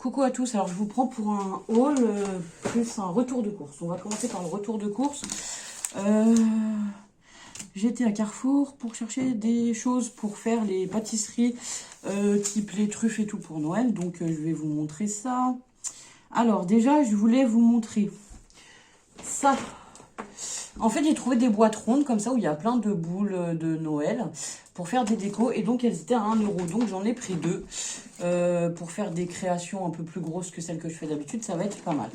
Coucou à tous, alors je vous prends pour un haul plus un retour de course. On va commencer par le retour de course. J'étais à Carrefour pour chercher des choses pour faire les pâtisseries type les truffes et tout pour Noël. Donc je vais vous montrer ça. Alors déjà je voulais vous montrer ça. En fait j'ai trouvé des boîtes rondes comme ça où il y a plein de boules de Noël pour faire des décos. Et donc elles étaient à 1 €. Donc j'en ai pris deux. Pour faire des créations un peu plus grosses que celles que je fais d'habitude, ça va être pas mal.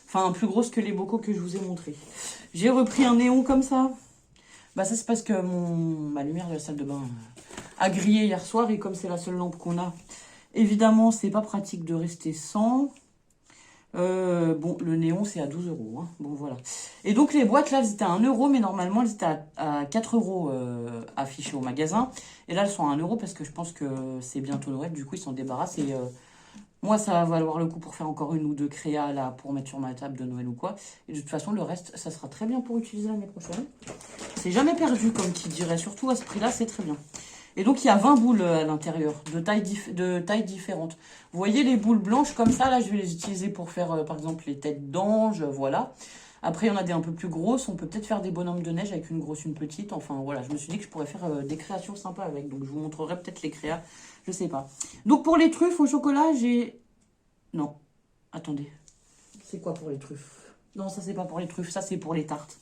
Enfin, plus grosses que les bocaux que je vous ai montrés. J'ai repris un néon comme ça. Bah ça c'est parce que ma lumière de la salle de bain a grillé hier soir. Et comme c'est la seule lampe qu'on a, évidemment c'est pas pratique de rester sans. Bon, le néon c'est à 12 €. Hein. Bon voilà. Et donc les boîtes là elles étaient à 1 €, mais normalement elles étaient à 4 € affichées au magasin. Et là elles sont à 1 € parce que je pense que c'est bientôt Noël, du coup ils s'en débarrassent. Et moi ça va valoir le coup pour faire encore une ou deux créas là pour mettre sur ma table de Noël ou quoi. Et de toute façon le reste ça sera très bien pour utiliser l'année prochaine. C'est jamais perdu comme qui dirait, surtout à ce prix là c'est très bien. Et donc, il y a 20 boules à l'intérieur, de tailles différentes. Vous voyez les boules blanches comme ça, là, je vais les utiliser pour faire, par exemple, les têtes d'ange, voilà. Après, il y en a des un peu plus grosses. On peut peut-être faire des bonhommes de neige avec une grosse, une petite. Enfin, voilà, je me suis dit que je pourrais faire des créations sympas avec. Donc, je vous montrerai peut-être les créas, je sais pas. Donc, pour les truffes au chocolat, j'ai... Non, attendez. C'est quoi pour les truffes? Non, ça, c'est pas pour les truffes, ça, c'est pour les tartes.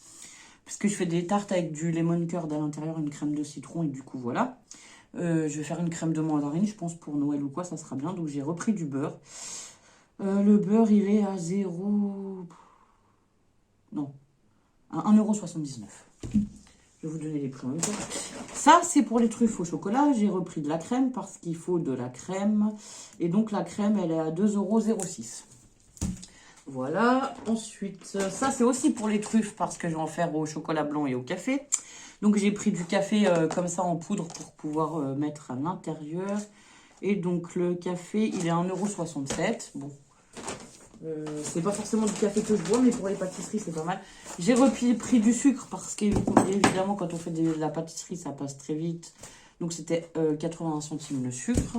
Parce que je fais des tartes avec du lemon curd à l'intérieur, une crème de citron et du coup voilà. Je vais faire une crème de mandarine, je pense pour Noël ou quoi, ça sera bien. Donc j'ai repris du beurre. Le beurre il est à 0... Non, à 1,79 €. Je vais vous donner les prix en même temps. Ça c'est pour les truffes au chocolat. J'ai repris de la crème parce qu'il faut de la crème. Et donc la crème elle est à 2,06 €. Voilà, ensuite, ça c'est aussi pour les truffes parce que je vais en faire au chocolat blanc et au café. Donc j'ai pris du café comme ça en poudre pour pouvoir mettre à l'intérieur. Et donc le café, il est à 1,67 €. Bon, c'est pas forcément du café que je bois, mais pour les pâtisseries c'est pas mal. J'ai pris du sucre parce qu'évidemment quand on fait de la pâtisserie ça passe très vite. Donc c'était 81 centimes le sucre.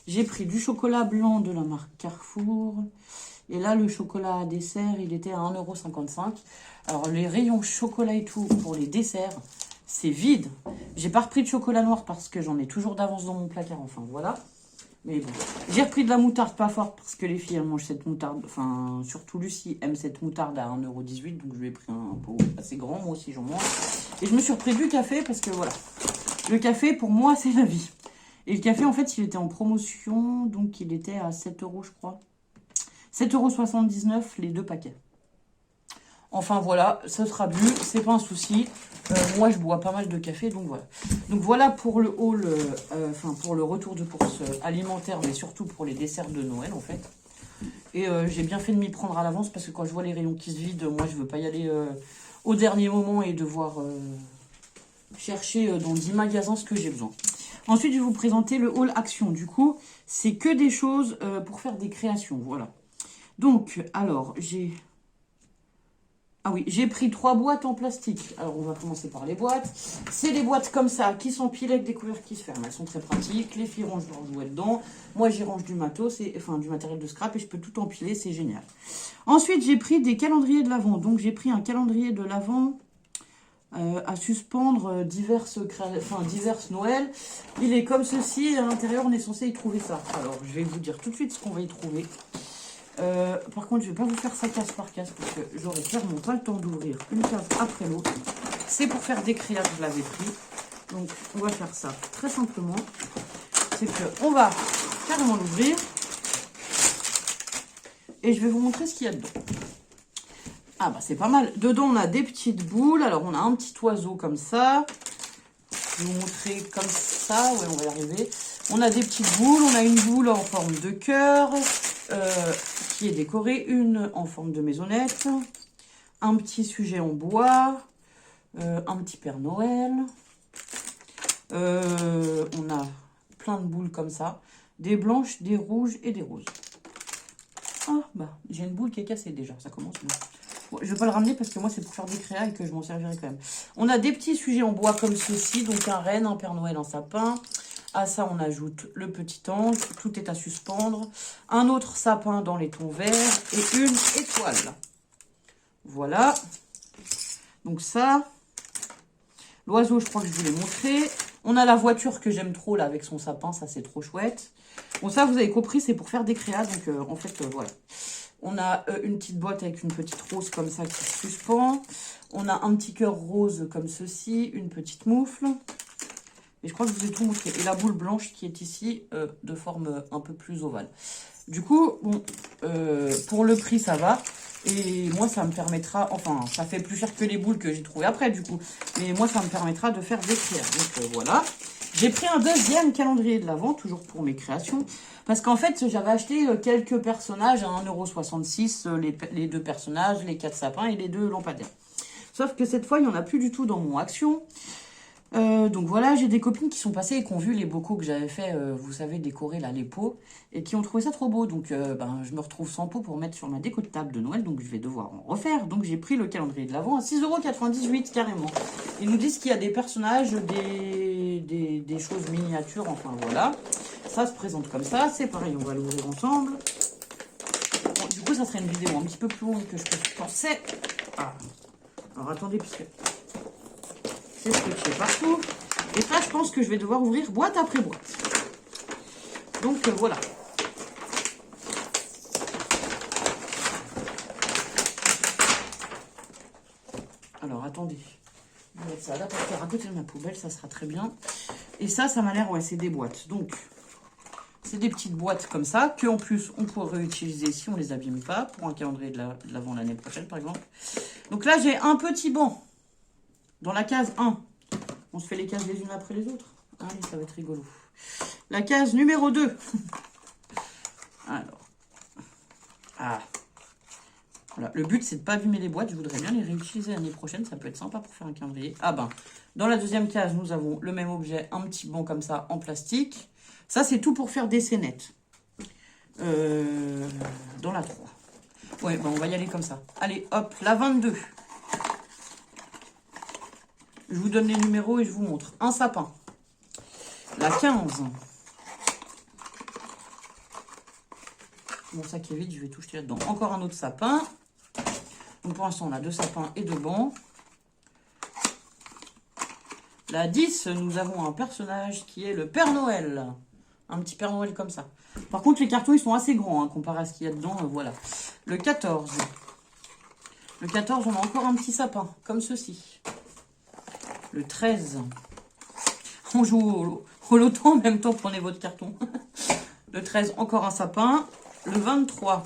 J'ai pris du chocolat blanc de la marque Carrefour. Et là, le chocolat à dessert, il était à 1,55 €. Alors, les rayons chocolat et tout, pour les desserts, c'est vide. J'ai pas repris de chocolat noir parce que j'en ai toujours d'avance dans mon placard. Enfin, voilà. Mais bon. J'ai repris de la moutarde pas forte parce que les filles, elles mangent cette moutarde. Enfin, surtout Lucie aime cette moutarde à 1,18 €. Donc, je lui ai pris un pot assez grand. Moi aussi, j'en mange. Et je me suis repris du café parce que, voilà. Le café, pour moi, c'est la vie. Et le café, en fait, il était en promotion. Donc, il était à 7 €, je crois. 7,79 € les deux paquets. Enfin voilà, ça sera bu, c'est pas un souci. Moi je bois pas mal de café, donc voilà. Donc voilà pour le haul, enfin pour le retour de course alimentaire, mais surtout pour les desserts de Noël en fait. Et j'ai bien fait de m'y prendre à l'avance parce que quand je vois les rayons qui se vident, moi je veux pas y aller au dernier moment et devoir chercher dans 10 magasins ce que j'ai besoin. Ensuite je vais vous présenter le haul action. Du coup, c'est que des choses pour faire des créations, voilà. Donc, alors, j'ai... Ah oui, j'ai pris 3 boîtes en plastique. Alors, on va commencer par les boîtes. C'est des boîtes comme ça, qui s'empilent avec des couvercles qui se ferment. Elles sont très pratiques. Les filles rangent leurs jouets dedans. Moi, j'y range du matos, enfin, du matériel de scrap et je peux tout empiler. C'est génial. Ensuite, j'ai pris des calendriers de l'Avent. Donc, j'ai pris un calendrier de l'Avent à suspendre diverses Noël. Il est comme ceci. À l'intérieur, on est censé y trouver ça. Alors, je vais vous dire tout de suite ce qu'on va y trouver. Par contre, je vais pas vous faire ça case par case parce que j'aurais clairement pas le temps d'ouvrir une case après l'autre. C'est pour faire des créas que je l'avais pris. Donc, on va faire ça très simplement. C'est que on va carrément l'ouvrir et je vais vous montrer ce qu'il y a dedans. Ah bah c'est pas mal. Dedans, on a des petites boules. Alors, on a un petit oiseau comme ça. Je vais vous montrer comme ça. Ouais, on va y arriver. On a des petites boules. On a une boule en forme de cœur. Qui est décorée, une en forme de maisonnette, un petit sujet en bois, un petit Père Noël, on a plein de boules comme ça, des blanches, des rouges et des roses. Ah bah j'ai une boule qui est cassée déjà, ça commence bien. Bon, je vais pas le ramener parce que moi c'est pour faire des créas et que je m'en servirai quand même. On a des petits sujets en bois comme ceci, donc un renne, un Père Noël, un sapin, À ça, on ajoute le petit ange. Tout est à suspendre. Un autre sapin dans les tons verts. Et une étoile. Voilà. Donc ça. L'oiseau, je crois que je vous l'ai montré. On a la voiture que j'aime trop, là, avec son sapin. Ça, c'est trop chouette. Bon, ça, vous avez compris, c'est pour faire des créas. Donc, en fait, voilà. On a une petite boîte avec une petite rose comme ça qui se suspend. On a un petit cœur rose comme ceci. Une petite moufle. Et je crois que je vous ai tout montré. Et la boule blanche qui est ici, de forme un peu plus ovale. Du coup, bon, pour le prix, ça va. Et moi, ça me permettra... Enfin, ça fait plus cher que les boules que j'ai trouvées après, du coup. Mais moi, ça me permettra de faire des créas. Donc, voilà. J'ai pris un deuxième calendrier de l'Avent, toujours pour mes créations. Parce qu'en fait, j'avais acheté quelques personnages à 1,66 €. Les deux personnages, les 4 sapins et les 2 lampadaires. Sauf que cette fois, il n'y en a plus du tout dans mon action. Donc voilà, j'ai des copines qui sont passées et qui ont vu les bocaux que j'avais fait, vous savez, décorer là, les pots, et qui ont trouvé ça trop beau. Donc je me retrouve sans pot pour mettre sur ma déco de table de Noël, donc je vais devoir en refaire. Donc j'ai pris le calendrier de l'Avent à 6,98 € carrément. Ils nous disent qu'il y a des personnages, des choses miniatures, enfin voilà. Ça se présente comme ça, c'est pareil, on va l'ouvrir ensemble. Bon, du coup, ça serait une vidéo un petit peu plus longue que je pensais. Ah. Alors attendez, parce que... c'est scotché partout. Et ça, je pense que je vais devoir ouvrir boîte après boîte. Donc, voilà. Alors, attendez. Je vais mettre ça là pour faire à côté de ma poubelle. Ça sera très bien. Et ça m'a l'air... Ouais, c'est des boîtes. Donc, c'est des petites boîtes comme ça. Que en plus, on pourrait réutiliser si on les abîme pas. Pour un calendrier de l'Avent l'année prochaine, par exemple. Donc là, j'ai un petit banc. Dans la case 1. On se fait les cases les unes après les autres. Allez, ça va être rigolo. La case numéro 2. Alors. Ah. Voilà. Le but, c'est de ne pas abîmer les boîtes. Je voudrais bien les réutiliser l'année prochaine. Ça peut être sympa pour faire un calendrier. Ah ben, dans la deuxième case, nous avons le même objet. Un petit banc comme ça, en plastique. Ça, c'est tout pour faire des scénettes. Dans la 3. Ouais, ben on va y aller comme ça. Allez, hop, la 22. Je vous donne les numéros et je vous montre. Un sapin. La 15. Mon sac est vide, je vais tout jeter là-dedans. Encore un autre sapin. Donc pour l'instant, on a 2 sapins et 2 bancs. La 10, nous avons un personnage qui est le Père Noël. Un petit Père Noël comme ça. Par contre, les cartons, ils sont assez grands, hein, comparé à ce qu'il y a dedans. Voilà. Le 14. Le 14, on a encore un petit sapin, comme ceci. Le 13. On joue au loto en même temps, prenez votre carton. Le 13, encore un sapin. Le 23.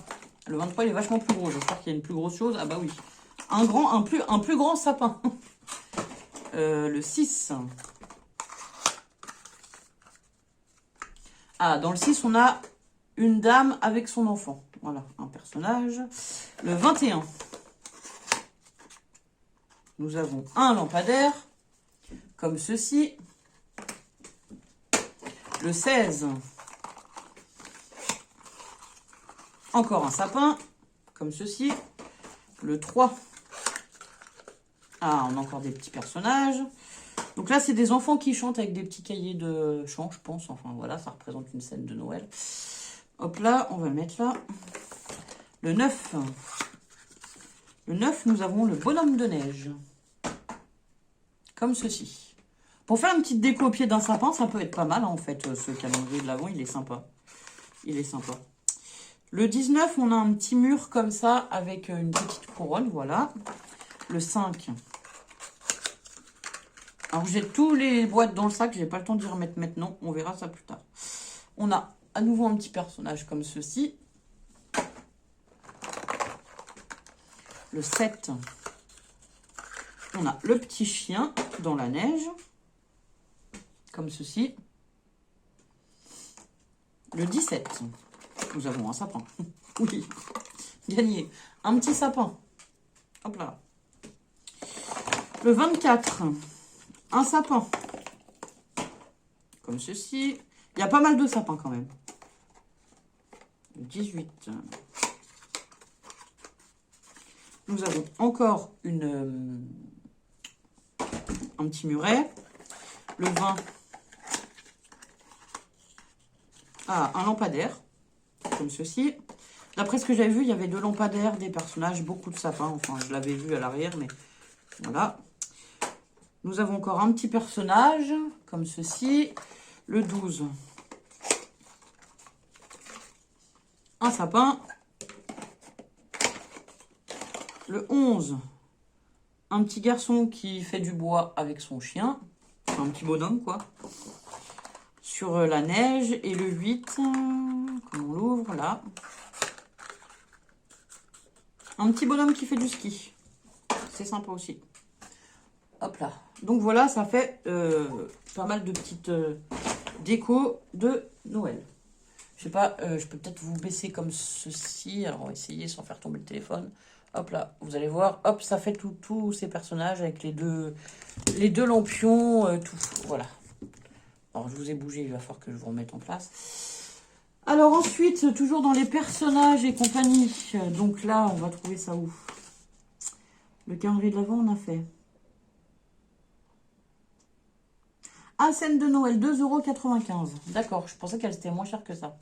Le 23, il est vachement plus gros. J'espère qu'il y a une plus grosse chose. Ah bah oui. Un plus grand sapin. Le 6. Ah, dans le 6, on a une dame avec son enfant. Voilà, un personnage. Le 21. Nous avons un lampadaire. Comme ceci. Le 16. Encore un sapin. Comme ceci. Le 3. Ah, on a encore des petits personnages. Donc là, c'est des enfants qui chantent avec des petits cahiers de chant, je pense. Enfin, voilà, ça représente une scène de Noël. Hop là, on va le mettre là. Le 9. Le 9, nous avons le bonhomme de neige. Comme ceci. Pour faire une petite déco au pied d'un sapin, ça peut être pas mal, hein, en fait. Ce calendrier de l'Avent, il est sympa. Il est sympa. Le 19, on a un petit mur comme ça, avec une petite couronne, voilà. Le 5. Alors, j'ai tous les boîtes dans le sac. J'ai pas le temps d'y remettre maintenant. On verra ça plus tard. On a à nouveau un petit personnage comme ceci. Le 7. On a le petit chien dans la neige. Comme ceci. Le 17. Nous avons un sapin. Oui. Gagné. Un petit sapin. Hop là. Le 24. Un sapin. Comme ceci. Il y a pas mal de sapins quand même. Le 18. Nous avons encore un petit muret. Le 20. à un lampadaire, comme ceci. D'après ce que j'avais vu, il y avait 2 lampadaires, des personnages, beaucoup de sapins. Enfin, je l'avais vu à l'arrière, mais voilà. Nous avons encore un petit personnage, comme ceci. Le 12, un sapin. Le 11, un petit garçon qui fait du bois avec son chien. Un petit bonhomme, quoi. Sur la neige. Et le 8, comment on l'ouvre, là. Un petit bonhomme qui fait du ski. C'est sympa aussi. Hop là. Donc voilà, ça fait pas mal de petites décos de Noël. Je sais pas, je peux peut-être vous baisser comme ceci. Alors on va essayer sans faire tomber le téléphone. Hop là, vous allez voir. Hop, ça fait tous ces personnages avec les deux lampions, tout. Voilà. Alors je vous ai bougé, il va falloir que je vous remette en place. Alors ensuite, toujours dans les personnages et compagnie. Donc là, on va trouver ça où? Le calendrier de l'Avent, on a fait. Ah, scène de Noël, 2,95 €. D'accord, je pensais qu'elle était moins chère que ça.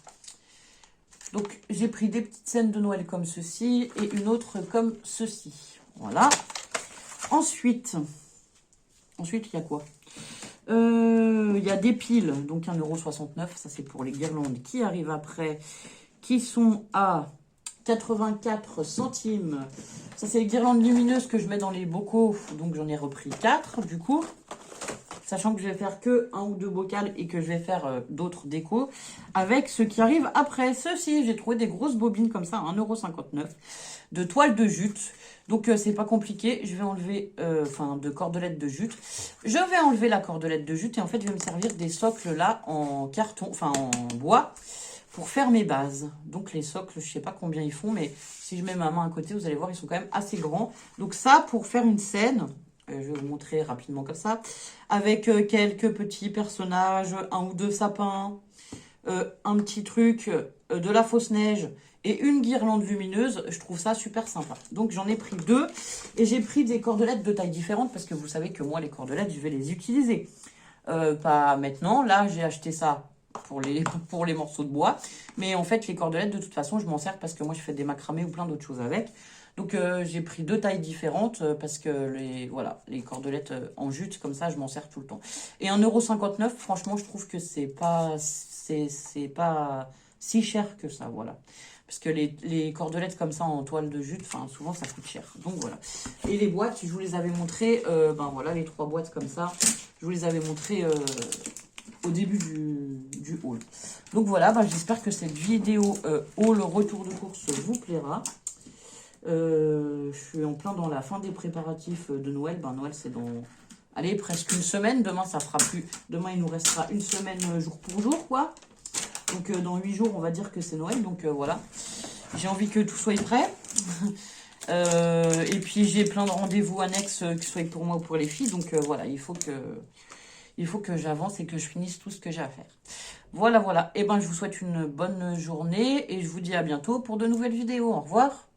Donc, j'ai pris des petites scènes de Noël comme ceci et une autre comme ceci. Voilà. Ensuite, il y a quoi? Il y a des piles, donc 1,69 €. Ça, c'est pour les guirlandes qui arrivent après, qui sont à 84 centimes. Ça, c'est les guirlandes lumineuses que je mets dans les bocaux. Donc, j'en ai repris 4, du coup. Sachant que je vais faire que 1 ou 2 bocals et que je vais faire d'autres décos avec ce qui arrive après. Ceci, j'ai trouvé des grosses bobines comme ça, 1,59 € de toile de jute. Donc, c'est pas compliqué. Je vais enlever, de cordelettes de jute. Je vais enlever la cordelette de jute et en fait, je vais me servir des socles là en carton, enfin en bois pour faire mes bases. Donc, les socles, je sais pas combien ils font, mais si je mets ma main à côté, vous allez voir, ils sont quand même assez grands. Donc, ça, pour faire une scène... Je vais vous montrer rapidement comme ça. Avec quelques petits personnages, 1 ou 2 sapins, un petit truc, de la fausse neige et une guirlande lumineuse. Je trouve ça super sympa. Donc j'en ai pris 2 et j'ai pris des cordelettes de taille différente parce que vous savez que moi les cordelettes je vais les utiliser. Pas maintenant. Là j'ai acheté ça pour les morceaux de bois. Mais en fait les cordelettes de toute façon je m'en sers parce que moi je fais des macramés ou plein d'autres choses avec. Donc j'ai pris 2 tailles différentes parce que les cordelettes en jute comme ça je m'en sers tout le temps. Et 1,59 €, franchement je trouve que c'est pas si cher que ça, voilà. Parce que les cordelettes comme ça en toile de jute, enfin souvent ça coûte cher. Donc voilà. Et les boîtes, je vous les avais montrées, voilà les 3 boîtes comme ça, je vous les avais montrées au début du haul. Donc voilà, j'espère que cette vidéo haul retour de course vous plaira. Je suis en plein dans la fin des préparatifs de Noël. Noël, c'est dans, allez, presque une semaine. Demain, ça fera plus. Demain, il nous restera une semaine jour pour jour, quoi. Donc, dans 8 jours, on va dire que c'est Noël. Donc, voilà. J'ai envie que tout soit prêt. Et puis, j'ai plein de rendez-vous annexes, que ce soit pour moi ou pour les filles. Donc, voilà, il faut que j'avance et que je finisse tout ce que j'ai à faire. Voilà, voilà. Et je vous souhaite une bonne journée et je vous dis à bientôt pour de nouvelles vidéos. Au revoir.